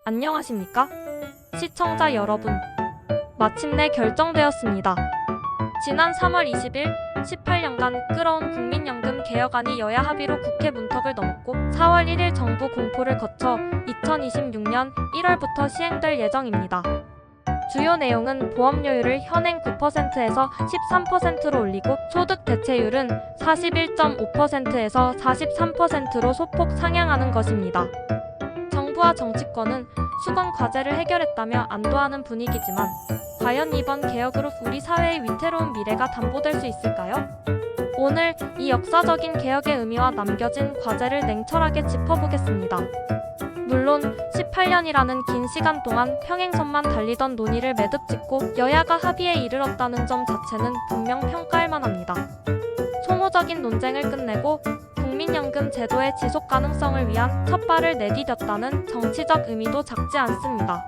안녕하십니까? 시청자 여러분. 마침내 결정되었습니다. 지난 3월 20일 18년간 끌어온 국민연금 개혁안이 여야 합의로 국회 문턱을 넘었고 4월 1일 정부 공포를 거쳐 2026년 1월부터 시행될 예정입니다. 주요 내용은 보험료율을 현행 9%에서 13%로 올리고 소득 대체율은 41.5%에서 43%로 소폭 상향하는 것입니다. 정부와 정치권은 수건 과제를 해결했다며 안도하는 분위기지만 과연 이번 개혁으로 우리 사회의 위태로운 미래가 담보될 수 있을까요? 오늘 이 역사적인 개혁의 의미와 남겨진 과제를 냉철하게 짚어보겠습니다. 물론 18년이라는 긴 시간 동안 평행선만 달리던 논의를 매듭짓고 여야가 합의에 이르렀다는 점 자체는 분명 평가할 만합니다. 소모적인 논쟁을 끝내고 국민연금 제도의 지속 가능성을 위한 첫발을 내디뎠다는 정치적 의미도 작지 않습니다.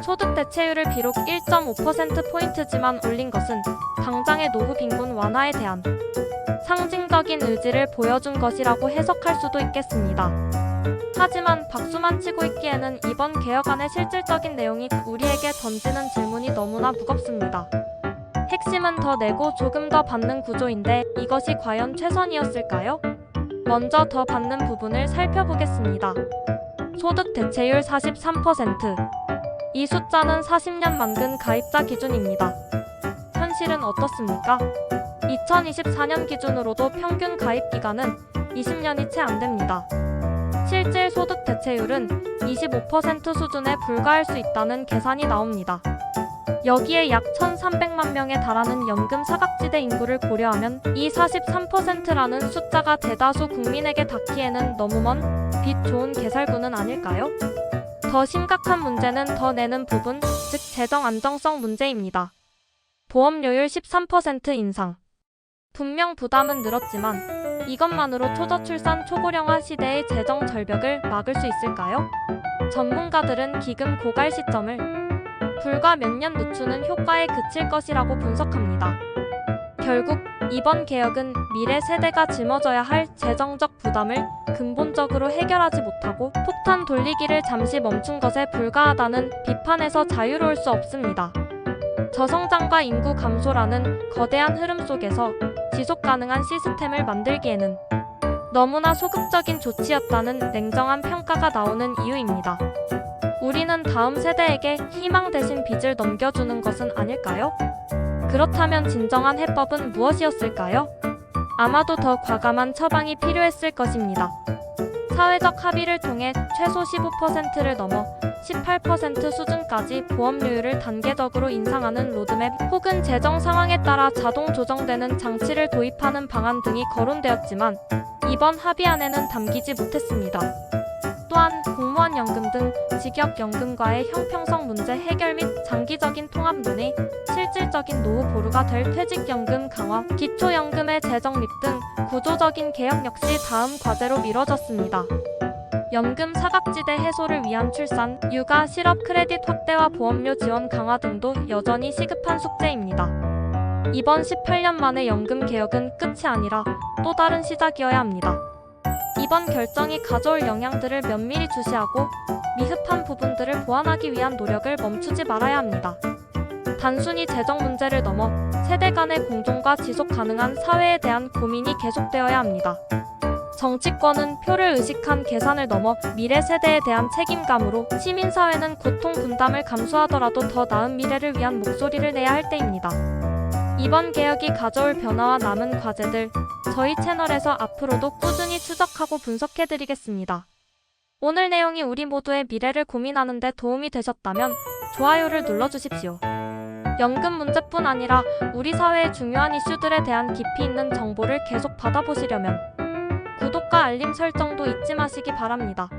소득 대체율을 비록 1.5%포인트지만 올린 것은 당장의 노후 빈곤 완화에 대한 상징적인 의지를 보여준 것이라고 해석할 수도 있겠습니다. 하지만 박수만 치고 있기에는 이번 개혁안의 실질적인 내용이 우리에게 던지는 질문이 너무나 무겁습니다. 핵심은 더 내고 조금 더 받는 구조인데 이것이 과연 최선이었을까요? 먼저 더 받는 부분을 살펴보겠습니다. 소득 대체율 43%. 이 숫자는 40년 만근 가입자 기준입니다. 현실은 어떻습니까? 2024년 기준으로도 평균 가입 기간은 20년이 채 안 됩니다. 실질 소득 대체율은 25% 수준에 불과할 수 있다는 계산이 나옵니다. 여기에 약 1,300만 명에 달하는 연금 사각지대 인구를 고려하면 이 43%라는 숫자가 대다수 국민에게 닿기에는 너무 먼 빛 좋은 개살구는 아닐까요? 더 심각한 문제는 더 내는 부분, 즉 재정 안정성 문제입니다. 보험료율 13% 인상. 분명 부담은 늘었지만 이것만으로 초저출산 초고령화 시대의 재정 절벽을 막을 수 있을까요? 전문가들은 기금 고갈 시점을 불과 몇 년 늦추는 효과에 그칠 것이라고 분석합니다. 결국 이번 개혁은 미래 세대가 짊어져야 할 재정적 부담을 근본적으로 해결하지 못하고 폭탄 돌리기를 잠시 멈춘 것에 불과하다는 비판에서 자유로울 수 없습니다. 저성장과 인구 감소라는 거대한 흐름 속에서 지속 가능한 시스템을 만들기에는 너무나 소극적인 조치였다는 냉정한 평가가 나오는 이유입니다. 우리는 다음 세대에게 희망 대신 빚을 넘겨주는 것은 아닐까요? 그렇다면 진정한 해법은 무엇이었을까요? 아마도 더 과감한 처방이 필요했을 것입니다. 사회적 합의를 통해 최소 15%를 넘어 18% 수준까지 보험료율을 단계적으로 인상하는 로드맵 혹은 재정 상황에 따라 자동 조정되는 장치를 도입하는 방안 등이 거론되었지만 이번 합의안에는 담기지 못했습니다. 또한 공무원 연금 등 직역연금과의 형평성 문제 해결 및 장기적인 통합 논의, 실질적인 노후 보루가 될 퇴직연금 강화, 기초연금의 재정립 등 구조적인 개혁 역시 다음 과제로 미뤄졌습니다. 연금 사각지대 해소를 위한 출산, 육아, 실업 크레딧 확대와 보험료 지원 강화 등도 여전히 시급한 숙제입니다. 이번 18년 만의 연금 개혁은 끝이 아니라 또 다른 시작이어야 합니다. 이번 결정이 가져올 영향들을 면밀히 주시하고 미흡한 부분들을 보완하기 위한 노력을 멈추지 말아야 합니다. 단순히 재정 문제를 넘어 세대 간의 공존과 지속 가능한 사회에 대한 고민이 계속되어야 합니다. 정치권은 표를 의식한 계산을 넘어 미래 세대에 대한 책임감으로 시민사회는 고통 분담을 감수하더라도 더 나은 미래를 위한 목소리를 내야 할 때입니다. 이번 개혁이 가져올 변화와 남은 과제들, 저희 채널에서 앞으로도 꾸준히 추적하고 분석해드리겠습니다. 오늘 내용이 우리 모두의 미래를 고민하는 데 도움이 되셨다면 좋아요를 눌러주십시오. 연금 문제뿐 아니라 우리 사회의 중요한 이슈들에 대한 깊이 있는 정보를 계속 받아보시려면 구독과 알림 설정도 잊지 마시기 바랍니다.